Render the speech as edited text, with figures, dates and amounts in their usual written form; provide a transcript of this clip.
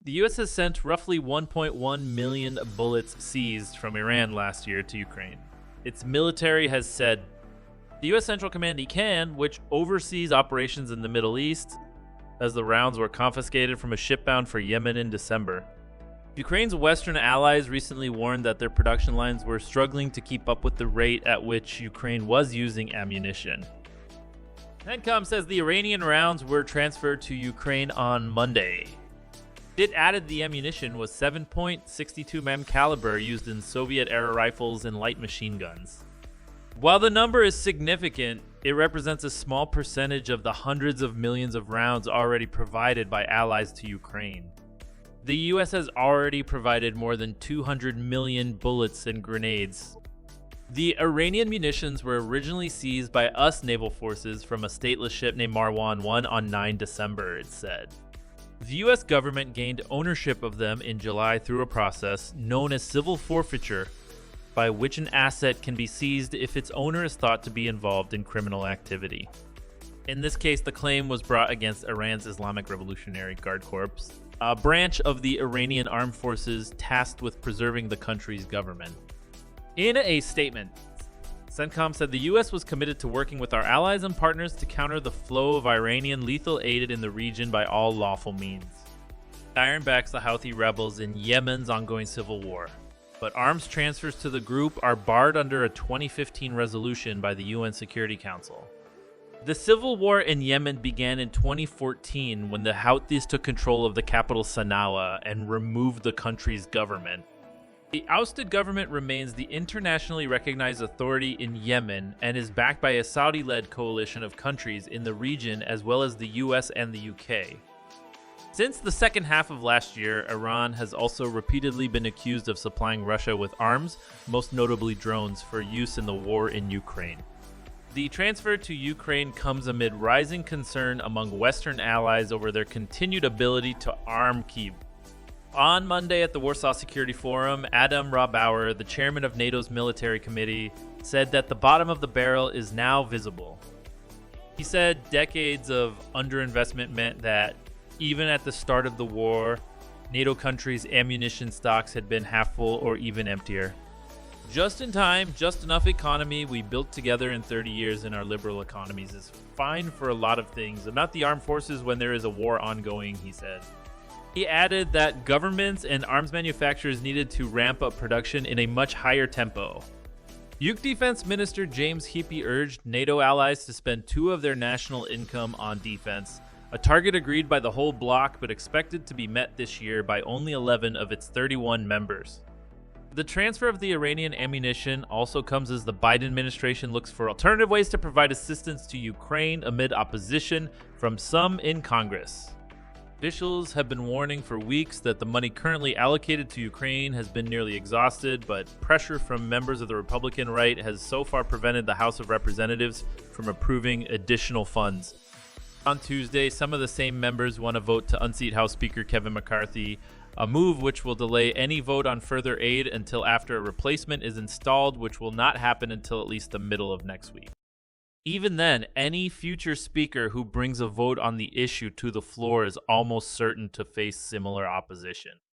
The U.S. has sent roughly 1.1 million bullets seized from Iran last year to Ukraine. Its military has said the U.S. Central Command which oversees operations in the Middle East, as the rounds were confiscated from a ship bound for Yemen in December. Ukraine's Western allies recently warned that their production lines were struggling to keep up with the rate at which Ukraine was using ammunition. Centcom says the Iranian rounds were transferred to Ukraine on Monday. It added the ammunition was 7.62 mm caliber used in Soviet-era rifles and light machine guns. While the number is significant, it represents a small percentage of the hundreds of millions of rounds already provided by allies to Ukraine. The US has already provided more than 200 million bullets and grenades. The Iranian munitions were originally seized by US naval forces from a stateless ship named Marwan 1 on 9 December, it said. The US government gained ownership of them in July through a process known as civil forfeiture, by which an asset can be seized if its owner is thought to be involved in criminal activity. In this case, the claim was brought against Iran's Islamic Revolutionary Guard Corps, a branch of the Iranian armed forces tasked with preserving the country's government. In a statement, Centcom said the U.S. was committed to working with our allies and partners to counter the flow of Iranian lethal aid in the region by all lawful means. Iran backs the Houthi rebels in Yemen's ongoing civil war, but arms transfers to the group are barred under a 2015 resolution by the UN Security Council. The civil war in Yemen began in 2014 when the Houthis took control of the capital Sana'a and removed the country's government. The ousted government remains the internationally recognized authority in Yemen and is backed by a Saudi-led coalition of countries in the region as well as the US and the UK. Since the second half of last year, Iran has also repeatedly been accused of supplying Russia with arms, most notably drones, for use in the war in Ukraine. The transfer to Ukraine comes amid rising concern among Western allies over their continued ability to arm Kyiv. On Monday at the Warsaw Security Forum, Adam Robauer, the chairman of NATO's military committee, said that the bottom of the barrel is now visible. He said decades of underinvestment meant that, even at the start of the war, NATO countries' ammunition stocks had been half full or even emptier. Just in time, just enough economy we built together in 30 years in our liberal economies is fine for a lot of things, and not the armed forces when there is a war ongoing, he said. He added that governments and arms manufacturers needed to ramp up production in a much higher tempo. UK Defense Minister James Heappey urged NATO allies to spend 2% of their national income on defense, a target agreed by the whole bloc but expected to be met this year by only 11 of its 31 members. The transfer of the Iranian ammunition also comes as the Biden administration looks for alternative ways to provide assistance to Ukraine amid opposition from some in Congress. Officials have been warning for weeks that the money currently allocated to Ukraine has been nearly exhausted, but pressure from members of the Republican right has so far prevented the House of Representatives from approving additional funds. On Tuesday, some of the same members want to vote to unseat House Speaker Kevin McCarthy, a move which will delay any vote on further aid until after a replacement is installed, which will not happen until at least the middle of next week. Even then, any future speaker who brings a vote on the issue to the floor is almost certain to face similar opposition.